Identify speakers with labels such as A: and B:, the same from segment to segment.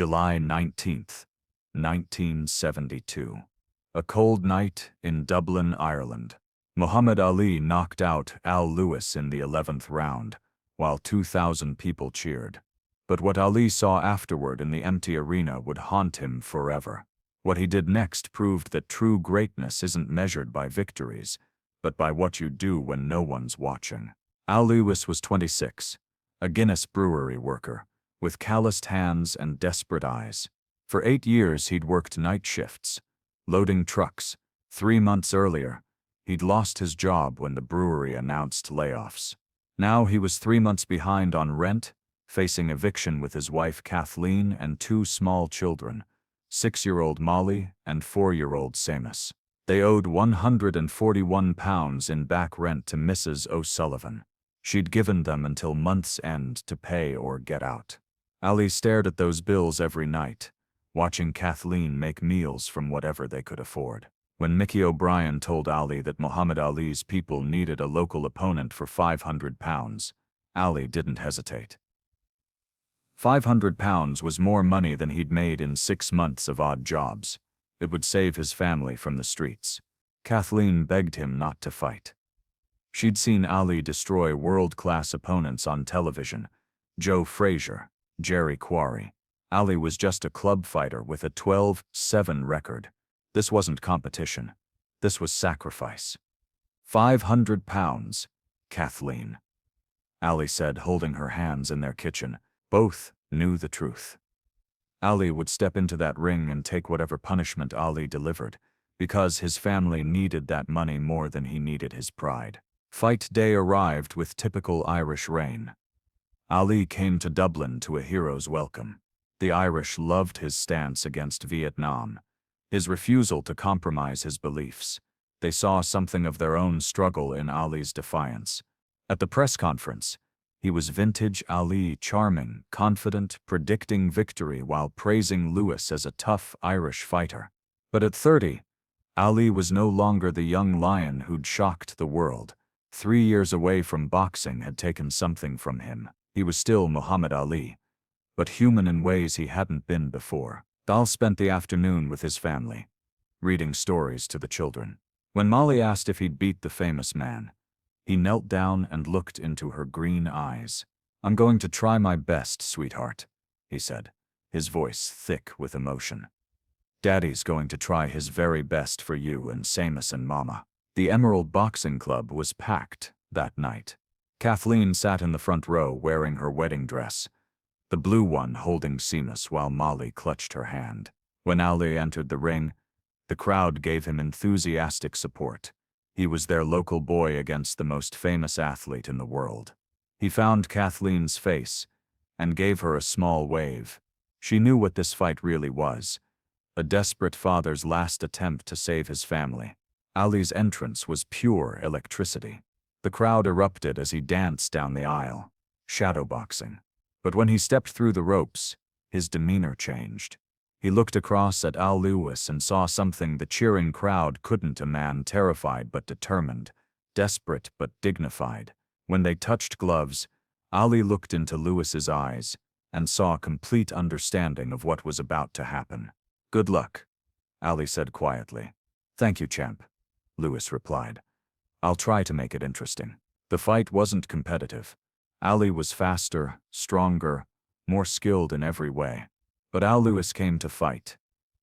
A: July 19th, 1972. A cold night in Dublin, Ireland. Muhammad Ali knocked out Al Lewis in the 11th round, while 2,000 people cheered. But what Ali saw afterward in the empty arena would haunt him forever. What he did next proved that true greatness isn't measured by victories, but by what you do when no one's watching. Al Lewis was 26, a Guinness brewery worker, with calloused hands and desperate eyes. For 8 years he'd worked night shifts, loading trucks. 3 months earlier, he'd lost his job when the brewery announced layoffs. Now he was 3 months behind on rent, facing eviction with his wife Kathleen and 2 small children, 6-year-old Molly and 4-year-old Seamus. They owed £141 in back rent to Mrs. O'Sullivan. She'd given them until month's end to pay or get out. Ali stared at those bills every night, watching Kathleen make meals from whatever they could afford. When Mickey O'Brien told Ali that Muhammad Ali's people needed a local opponent for £500, Ali didn't hesitate. £500 was more money than he'd made in 6 months of odd jobs. It would save his family from the streets. Kathleen begged him not to fight. She'd seen Ali destroy world-class opponents on television: Joe Frazier, Jerry Quarry. Ali was just a club fighter with a 12-7 record. This wasn't competition. This was sacrifice. £500, Kathleen, Ali said, holding her hands in their kitchen. Both knew the truth. Ali would step into that ring and take whatever punishment Ali delivered, because his family needed that money more than he needed his pride. Fight day arrived with typical Irish rain. Ali came to Dublin to a hero's welcome. The Irish loved his stance against Vietnam, his refusal to compromise his beliefs. They saw something of their own struggle in Ali's defiance. At the press conference, he was vintage Ali, charming, confident, predicting victory while praising Lewis as a tough Irish fighter. But at 30, Ali was no longer the young lion who'd shocked the world. 3 years away from boxing had taken something from him. He was still Muhammad Ali, but human in ways he hadn't been before. Al spent the afternoon with his family, reading stories to the children. When Molly asked if he'd beat the famous man, he knelt down and looked into her green eyes. "I'm going to try my best, sweetheart," he said, his voice thick with emotion. "Daddy's going to try his very best for you and Seamus and Mama." The Emerald Boxing Club was packed that night. Kathleen sat in the front row wearing her wedding dress, the blue one holding Seamus while Molly clutched her hand. When Ali entered the ring, the crowd gave him enthusiastic support. He was their local boy against the most famous athlete in the world. He found Kathleen's face and gave her a small wave. She knew what this fight really was: a desperate father's last attempt to save his family. Ali's entrance was pure electricity. The crowd erupted as he danced down the aisle, shadowboxing. But when he stepped through the ropes, his demeanor changed. He looked across at Al Lewis and saw something the cheering crowd couldn't: a man terrified but determined, desperate but dignified. When they touched gloves, Ali looked into Lewis's eyes and saw complete understanding of what was about to happen. "Good luck," Ali said quietly. "Thank you, champ," Lewis replied. "I'll try to make it interesting." The fight wasn't competitive. Ali was faster, stronger, more skilled in every way. But Al Lewis came to fight,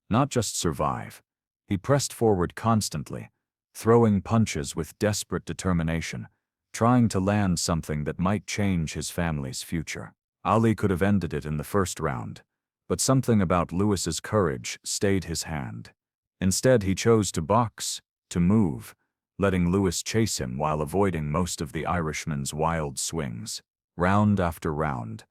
A: not just survive. He pressed forward constantly, throwing punches with desperate determination, trying to land something that might change his family's future. Ali could have ended it in the first round, but something about Lewis's courage stayed his hand. Instead, he chose to box, to move, letting Lewis chase him while avoiding most of the Irishman's wild swings. Round after round,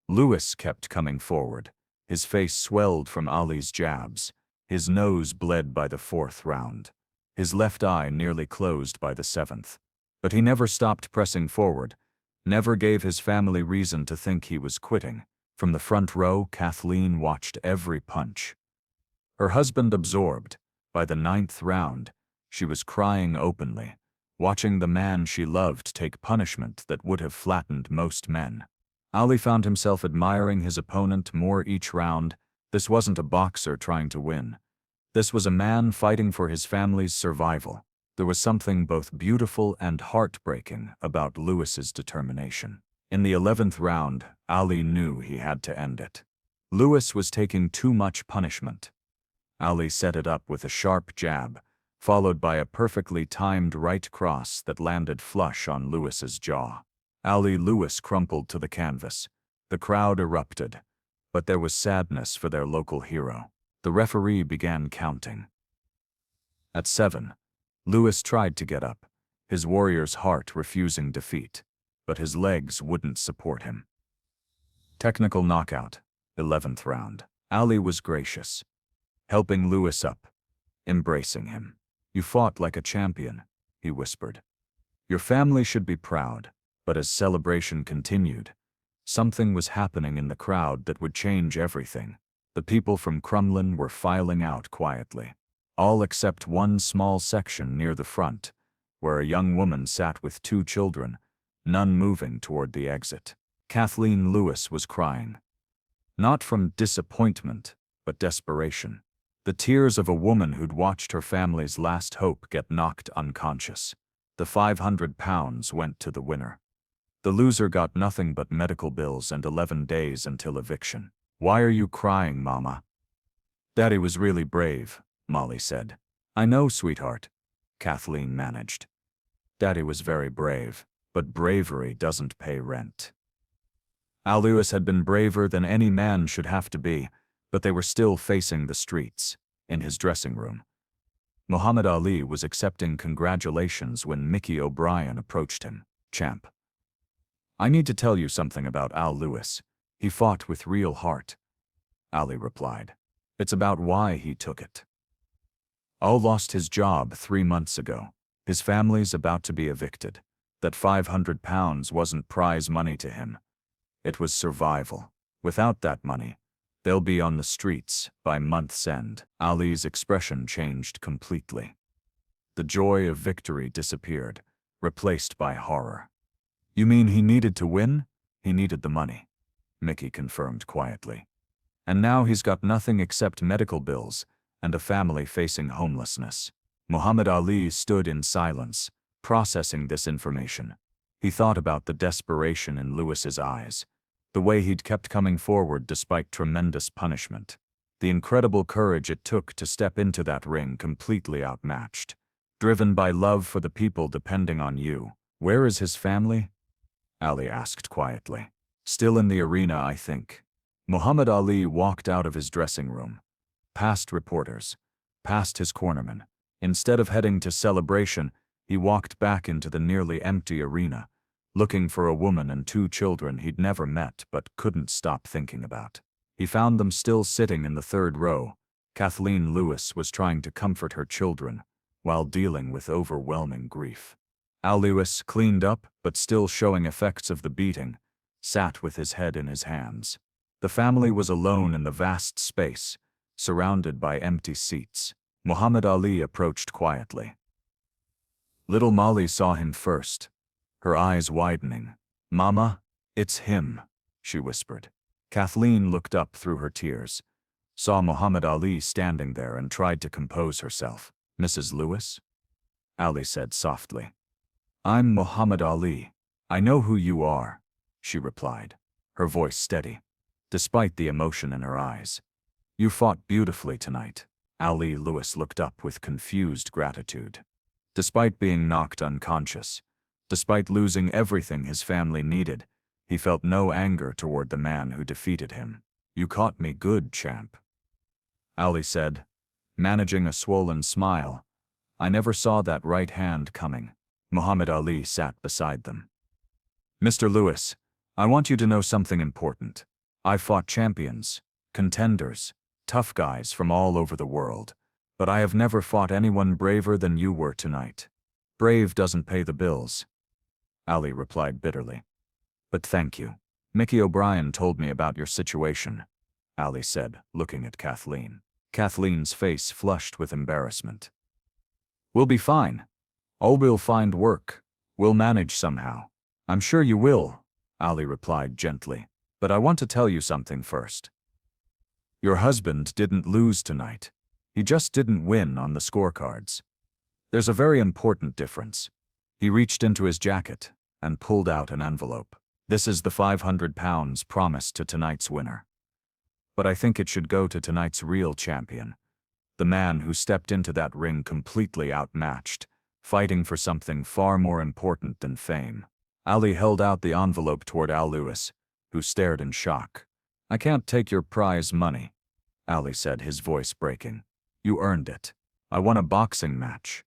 A: Lewis kept coming forward. His face swelled from Ali's jabs. His nose bled by the 4th round. His left eye nearly closed by the 7th. But he never stopped pressing forward, never gave his family reason to think he was quitting. From the front row, Kathleen watched every punch, her husband absorbed. By the 9th round, she was crying openly, watching the man she loved take punishment that would have flattened most men. Ali found himself admiring his opponent more each round, This wasn't a boxer trying to win. This was a man fighting for his family's survival. There was something both beautiful and heartbreaking about Lewis's determination. In the 11th round, Ali knew he had to end it. Lewis was taking too much punishment. Ali set it up with a sharp jab, followed by a perfectly timed right cross that landed flush on Lewis's jaw. Lewis crumpled to the canvas. The crowd erupted, but there was sadness for their local hero. The referee began counting. At 7, Lewis tried to get up, his warrior's heart refusing defeat, but his legs wouldn't support him. Technical knockout, 11th round. Ali was gracious, helping Lewis up, embracing him. "You fought like a champion," he whispered. "Your family should be proud." But as celebration continued, something was happening in the crowd that would change everything. The people from Crumlin were filing out quietly, all except one small section near the front, where a young woman sat with 2 children, none moving toward the exit. Kathleen Lewis was crying. Not from disappointment, but desperation. The tears of a woman who'd watched her family's last hope get knocked unconscious. The £500 went to the winner. The loser got nothing but medical bills and 11 days until eviction. "Why are you crying, Mama?" "Daddy was really brave," Molly said. "I know, sweetheart," Kathleen managed. "Daddy was very brave, but bravery doesn't pay rent." Lewis had been braver than any man should have to be, but they were still facing the streets. In his dressing room, Muhammad Ali was accepting congratulations when Mickey O'Brien approached him. "Champ, I need to tell you something about Lewis. He fought with real heart," Ali replied. "It's about why he took it. Lost his job 3 months ago. His family's about to be evicted. That £500 wasn't prize money to him. It was survival. Without that money, they'll be on the streets by month's end." Ali's expression changed completely. The joy of victory disappeared, replaced by horror. "You mean he needed to win?" "He needed the money," Mickey confirmed quietly. "And now he's got nothing except medical bills and a family facing homelessness." Muhammad Ali stood in silence, processing this information. He thought about the desperation in Lewis's eyes, the way he'd kept coming forward despite tremendous punishment, the incredible courage it took to step into that ring completely outmatched, driven by love for the people depending on you. "Where is his family?" Ali asked quietly. "Still in the arena, I think." Muhammad Ali walked out of his dressing room, past reporters, past his cornermen. Instead of heading to celebration, he walked back into the nearly empty arena, looking for a woman and 2 children he'd never met but couldn't stop thinking about. He found them still sitting in the 3rd row. Kathleen Lewis was trying to comfort her children while dealing with overwhelming grief. Lewis, cleaned up but still showing effects of the beating, sat with his head in his hands. The family was alone in the vast space, surrounded by empty seats. Muhammad Ali approached quietly. Little Molly saw him first, her eyes widening. "Mama, it's him," she whispered. Kathleen looked up through her tears, saw Muhammad Ali standing there and tried to compose herself. "Mrs. Lewis?" Ali said softly. "I'm Muhammad Ali. I know who you are," she replied, her voice steady, despite the emotion in her eyes. "You fought beautifully tonight." Lewis looked up with confused gratitude. Despite being knocked unconscious, despite losing everything his family needed, he felt no anger toward the man who defeated him. "You caught me good, champ," Ali said, managing a swollen smile. "I never saw that right hand coming." Muhammad Ali sat beside them. "Mr. Lewis, I want you to know something important. I fought champions, contenders, tough guys from all over the world, but I have never fought anyone braver than you were tonight. Brave doesn't pay the bills," Ali replied bitterly. "But thank you. Mickey O'Brien told me about your situation," Ali said, looking at Kathleen. Kathleen's face flushed with embarrassment. "We'll be fine. We'll find work. We'll manage somehow." "I'm sure you will," Ali replied gently. "But I want to tell you something first. Your husband didn't lose tonight. He just didn't win on the scorecards. There's a very important difference. He reached into his jacket and pulled out an envelope. This is the £500 promised to tonight's winner. But I think it should go to tonight's real champion. The man who stepped into that ring completely outmatched, fighting for something far more important than fame. Ali held out the envelope toward Al Lewis, who stared in shock. I can't take your prize money, Ali said, his voice breaking. You earned it. I won a boxing match.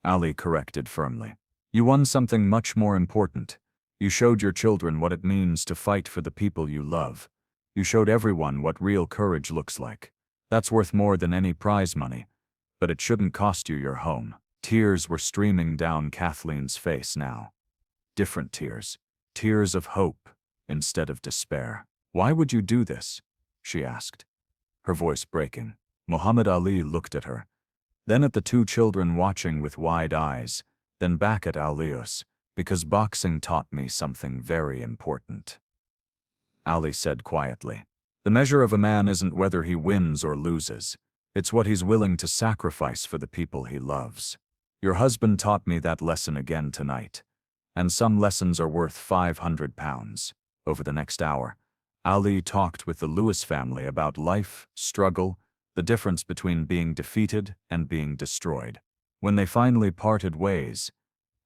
A: Ali corrected firmly. You won something much more important. You showed your children what it means to fight for the people you love. You showed everyone what real courage looks like. That's worth more than any prize money, but it shouldn't cost you your home. Tears were streaming down Kathleen's face now. Different tears. Tears of hope instead of despair. Why would you do this? She asked, her voice breaking. Muhammad Ali looked at her, then at the two children watching with wide eyes, then back at Al Lewis. Because boxing taught me something very important. Ali said quietly. The measure of a man isn't whether he wins or loses. It's what he's willing to sacrifice for the people he loves. Your husband taught me that lesson again tonight. And some lessons are worth £500. Over the next hour, Ali talked with the Lewis family about life, struggle, the difference between being defeated and being destroyed. When they finally parted ways,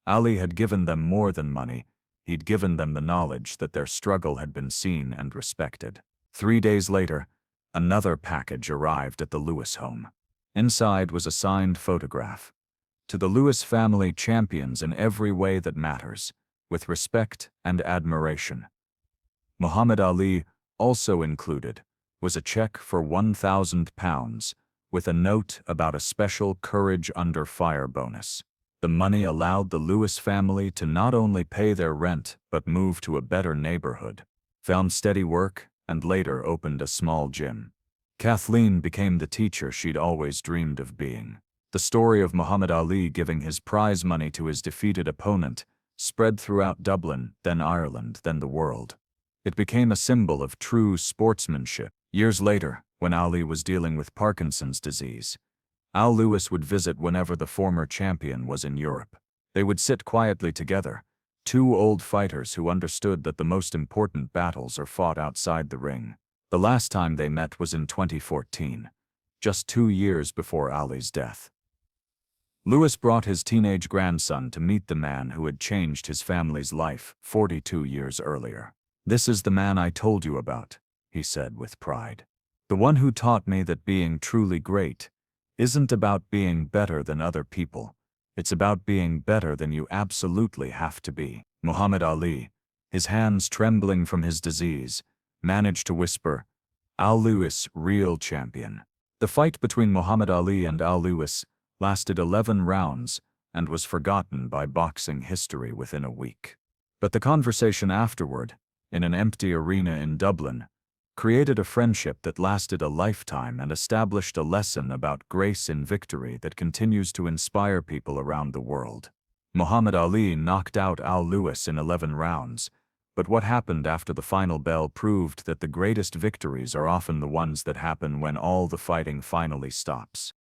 A: Ali had given them more than money. He'd given them the knowledge that their struggle had been seen and respected. 3 days later, another package arrived at the Lewis home. Inside was a signed photograph. To the Lewis family, champions in every way that matters, with respect and admiration. Muhammad Ali, also included, was a check for £1,000 with a note about a special Courage Under Fire bonus. The money allowed the Lewis family to not only pay their rent but move to a better neighborhood, found steady work, and later opened a small gym. Kathleen became the teacher she'd always dreamed of being. The story of Muhammad Ali giving his prize money to his defeated opponent spread throughout Dublin, then Ireland, then the world. It became a symbol of true sportsmanship. Years later, when Ali was dealing with Parkinson's disease, Al Lewis would visit whenever the former champion was in Europe. They would sit quietly together, two old fighters who understood that the most important battles are fought outside the ring. The last time they met was in 2014, just 2 years before Ali's death. Lewis brought his teenage grandson to meet the man who had changed his family's life 42 years earlier. This is the man I told you about, he said with pride. The one who taught me that being truly great isn't about being better than other people. It's about being better than you absolutely have to be. Muhammad Ali, his hands trembling from his disease, managed to whisper, Al Lewis, real champion. The fight between Muhammad Ali and Al Lewis lasted 11 rounds and was forgotten by boxing history within a week. But the conversation afterward, in an empty arena in Dublin, created a friendship that lasted a lifetime and established a lesson about grace in victory that continues to inspire people around the world. Muhammad Ali knocked out Al Lewis in 11 rounds, but what happened after the final bell proved that the greatest victories are often the ones that happen when all the fighting finally stops.